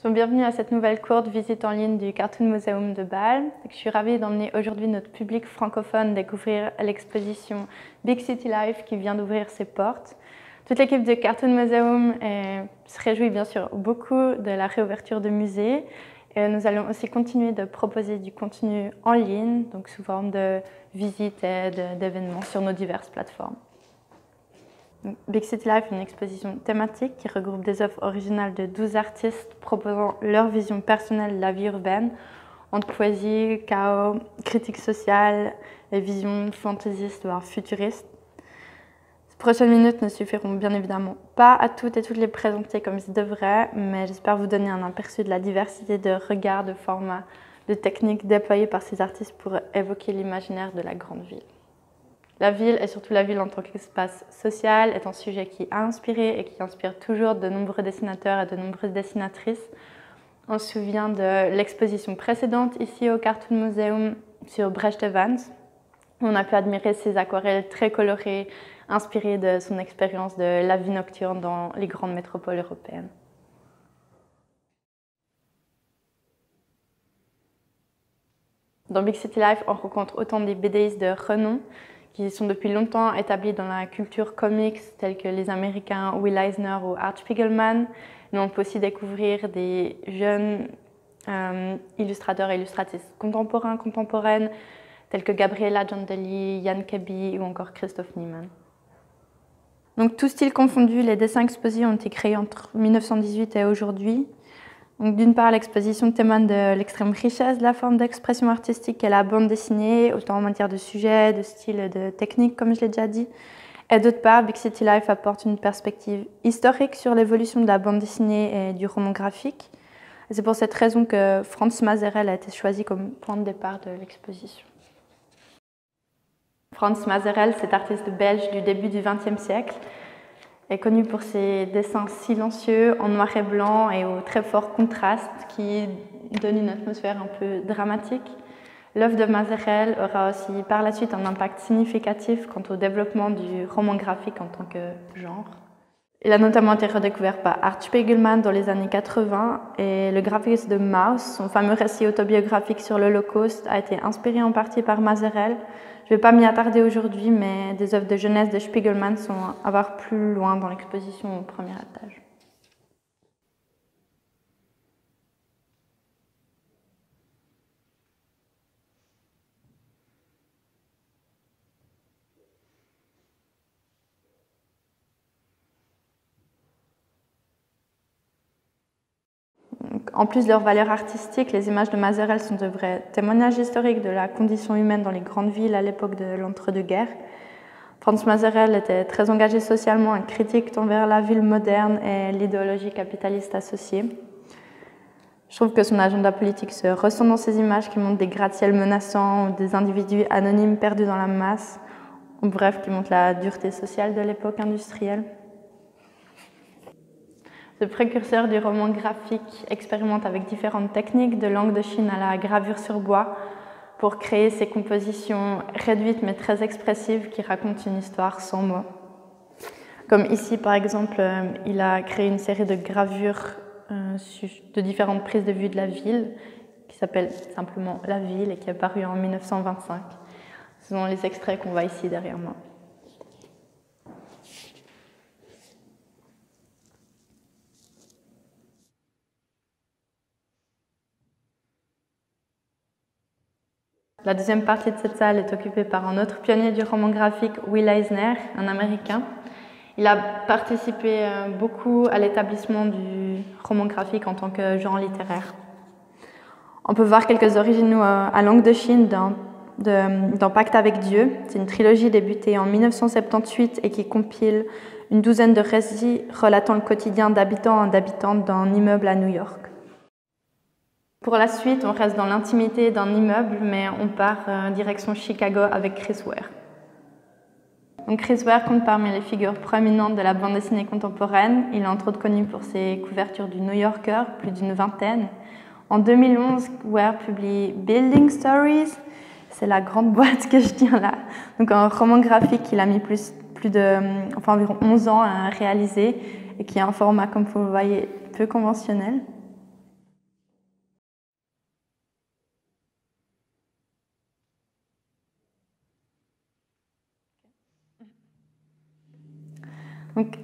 Bienvenue à cette nouvelle courte visite en ligne du Cartoon Museum de Bâle. Je suis ravie d'emmener aujourd'hui notre public francophone découvrir l'exposition Big City Life qui vient d'ouvrir ses portes. Toute l'équipe du Cartoon Museum se réjouit bien sûr beaucoup de la réouverture du musée. Et nous allons aussi continuer de proposer du contenu en ligne, donc sous forme de visites et d'événements sur nos diverses plateformes. Big City Life est une exposition thématique qui regroupe des œuvres originales de 12 artistes proposant leur vision personnelle de la vie urbaine, entre poésie, chaos, critique sociale et visions fantaisistes voire futuristes. Ces prochaines minutes ne suffiront bien évidemment pas à toutes et toutes les présenter comme ils devraient, mais j'espère vous donner un aperçu de la diversité de regards, de formats, de techniques déployées par ces artistes pour évoquer l'imaginaire de la grande ville. La ville, et surtout la ville en tant qu'espace social, est un sujet qui a inspiré et qui inspire toujours de nombreux dessinateurs et de nombreuses dessinatrices. On se souvient de l'exposition précédente ici au Cartoon Museum sur Brecht Evans. On a pu admirer ses aquarelles très colorées, inspirées de son expérience de la vie nocturne dans les grandes métropoles européennes. Dans Big City Life, on rencontre autant des BDistes de renom qui sont depuis longtemps établis dans la culture comics, tels que les Américains Will Eisner ou Art Spiegelman. Mais on peut aussi découvrir des jeunes illustrateurs et illustratrices contemporaines, tels que Gabriela Giandelli, Yann Kebi ou encore Christophe Niemann. Donc, tous styles confondus, les dessins exposés ont été créés entre 1918 et aujourd'hui. D'une part, l'exposition témoigne de l'extrême richesse de la forme d'expression artistique qu'est la bande dessinée, autant en matière de sujet, de style et de technique, comme je l'ai déjà dit. Et d'autre part, Big City Life apporte une perspective historique sur l'évolution de la bande dessinée et du roman graphique. C'est pour cette raison que Frans Mazerel a été choisi comme point de départ de l'exposition. Frans Mazerel, cet artiste belge du début du XXe siècle, est connu pour ses dessins silencieux en noir et blanc et au très fort contraste qui donne une atmosphère un peu dramatique. L'œuvre de Mazerel aura aussi par la suite un impact significatif quant au développement du roman graphique en tant que genre. Il a notamment été redécouvert par Art Spiegelman dans les années 80 et le graphiste de Maus, son fameux récit autobiographique sur l'Holocauste, a été inspiré en partie par Mazerel. Je ne vais pas m'y attarder aujourd'hui, mais des œuvres de jeunesse de Spiegelman sont à voir plus loin dans l'exposition au premier étage. En plus de leur valeur artistique, les images de Mazerel sont de vrais témoignages historiques de la condition humaine dans les grandes villes à l'époque de l'entre-deux-guerres. Frans Mazerel était très engagé socialement et critique envers la ville moderne et l'idéologie capitaliste associée. Je trouve que son agenda politique se ressent dans ces images qui montrent des gratte-ciels menaçants ou des individus anonymes perdus dans la masse, ou bref, qui montrent la dureté sociale de l'époque industrielle. Ce précurseur du roman graphique expérimente avec différentes techniques, de langue de Chine à la gravure sur bois, pour créer ces compositions réduites mais très expressives qui racontent une histoire sans mots. Comme ici, par exemple, il a créé une série de gravures de différentes prises de vue de la ville, qui s'appelle simplement La Ville et qui est parue en 1925. Ce sont les extraits qu'on voit ici derrière moi. La deuxième partie de cette salle est occupée par un autre pionnier du roman graphique, Will Eisner, un Américain. Il a participé beaucoup à l'établissement du roman graphique en tant que genre littéraire. On peut voir quelques originaux à langue de Chine dans Pacte avec Dieu. C'est une trilogie débutée en 1978 et qui compile une douzaine de récits relatant le quotidien d'habitants et d'habitantes d'un immeuble à New York. Pour la suite, on reste dans l'intimité d'un immeuble, mais on part direction Chicago avec Chris Ware. Donc Chris Ware compte parmi les figures proéminentes de la bande dessinée contemporaine. Il est entre autres connu pour ses couvertures du New Yorker, plus d'une vingtaine. En 2011, Ware publie Building Stories. C'est la grande boîte que je tiens là. Donc un roman graphique qu'il a mis environ 11 ans à réaliser et qui a un format, comme vous le voyez, peu conventionnel.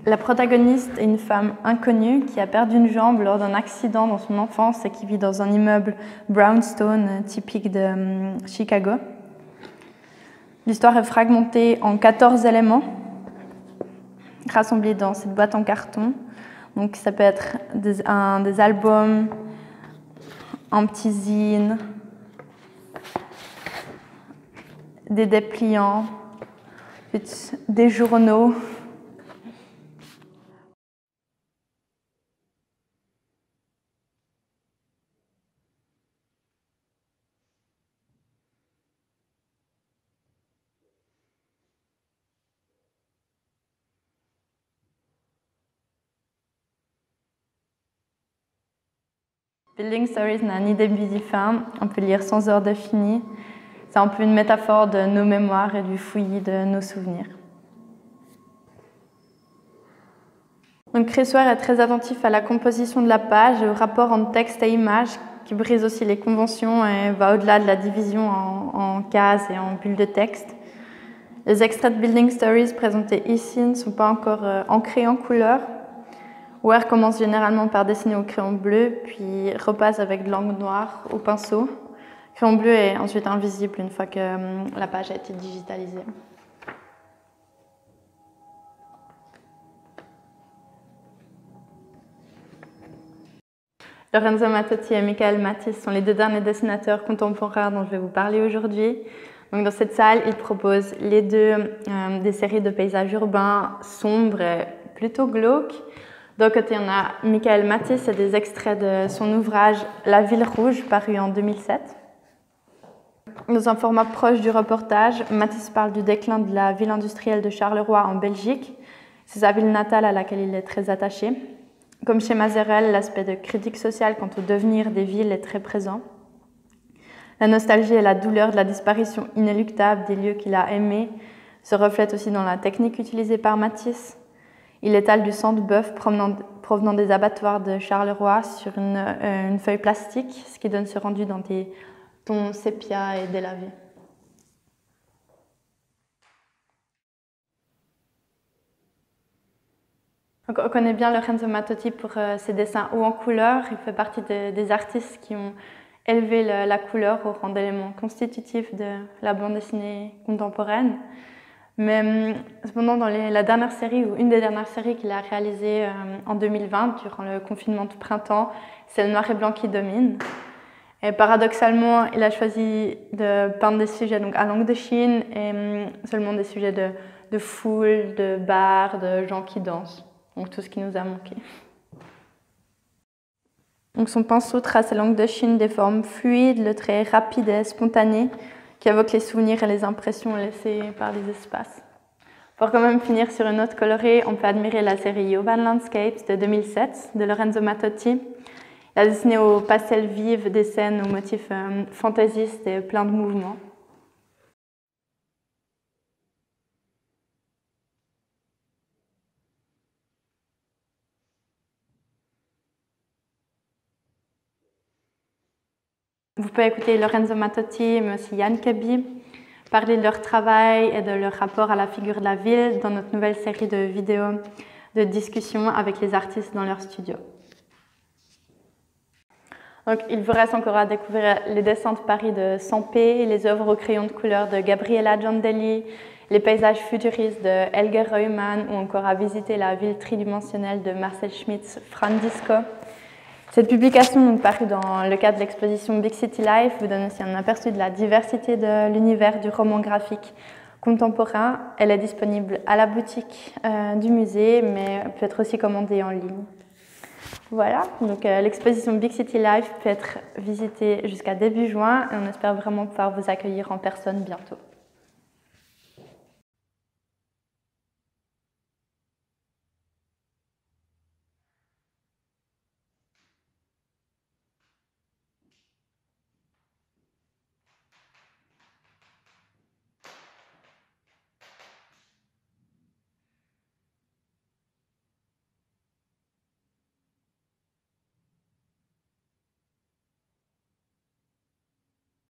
La protagoniste est une femme inconnue qui a perdu une jambe lors d'un accident dans son enfance et qui vit dans un immeuble brownstone typique de Chicago. L'histoire est fragmentée en 14 éléments rassemblés dans cette boîte en carton. Donc ça peut être des albums, un petit zine, des dépliants, des journaux. Building Stories n'a ni début ni fin, on peut lire sans ordre fini. C'est un peu une métaphore de nos mémoires et du fouillis de nos souvenirs. Donc Chris Ware est très attentif à la composition de la page et au rapport entre texte et image qui brise aussi les conventions et va au-delà de la division en cases et en bulles de texte. Les extraits de Building Stories présentés ici ne sont pas encore ancrés en couleur. Ware commence généralement par dessiner au crayon bleu, puis repasse avec de l'encre noire au pinceau. Le crayon bleu est ensuite invisible une fois que la page a été digitalisée. Lorenzo Mattotti et Michael Matisse sont les deux derniers dessinateurs contemporains dont je vais vous parler aujourd'hui. Donc dans cette salle, ils proposent les deux des séries de paysages urbains sombres et plutôt glauques. D'un côté, on a Michael Matisse et des extraits de son ouvrage La Ville Rouge, paru en 2007. Dans un format proche du reportage, Matisse parle du déclin de la ville industrielle de Charleroi en Belgique. C'est sa ville natale à laquelle il est très attaché. Comme chez Mazerel, l'aspect de critique sociale quant au devenir des villes est très présent. La nostalgie et la douleur de la disparition inéluctable des lieux qu'il a aimés se reflètent aussi dans la technique utilisée par Matisse. Il étale du sang de bœuf provenant des abattoirs de Charleroi sur une feuille plastique, ce qui donne ce rendu dans des tons sépia et délavés. Donc, on connaît bien Lorenzo Mattotti pour ses dessins hauts en couleur. Il fait partie des artistes qui ont élevé la couleur au rang d'élément constitutif de la bande dessinée contemporaine. Mais cependant, dans la dernière série, ou une des dernières séries qu'il a réalisées en 2020, durant le confinement de printemps, c'est le noir et blanc qui domine. Et paradoxalement, il a choisi de peindre des sujets donc, à langue de Chine et seulement des sujets de foule, de bars, de gens qui dansent. Donc tout ce qui nous a manqué. Donc son pinceau trace à langue de Chine des formes fluides, le trait rapide et spontané, qui évoque les souvenirs et les impressions laissées par les espaces. Pour quand même finir sur une note colorée, on peut admirer la série Urban Landscapes de 2007 de Lorenzo Mattotti. Il a dessiné au pastel vif des scènes aux motifs fantaisistes et pleins de mouvements. Vous pouvez écouter Lorenzo Mattotti, mais aussi Yann Kaby, parler de leur travail et de leur rapport à la figure de la ville dans notre nouvelle série de vidéos de discussion avec les artistes dans leur studio. Donc, il vous reste encore à découvrir les dessins de Paris de Sampé, les œuvres au crayon de couleur de Gabriela Giandelli, les paysages futuristes de Helge Reumann ou encore à visiter la ville tridimensionnelle de Marcel Schmitz-Frandisco. Cette publication, donc, parue dans le cadre de l'exposition Big City Life, vous donne aussi un aperçu de la diversité de l'univers du roman graphique contemporain. Elle est disponible à la boutique du musée, mais peut être aussi commandée en ligne. Voilà, donc l'exposition Big City Life peut être visitée jusqu'à début juin et on espère vraiment pouvoir vous accueillir en personne bientôt.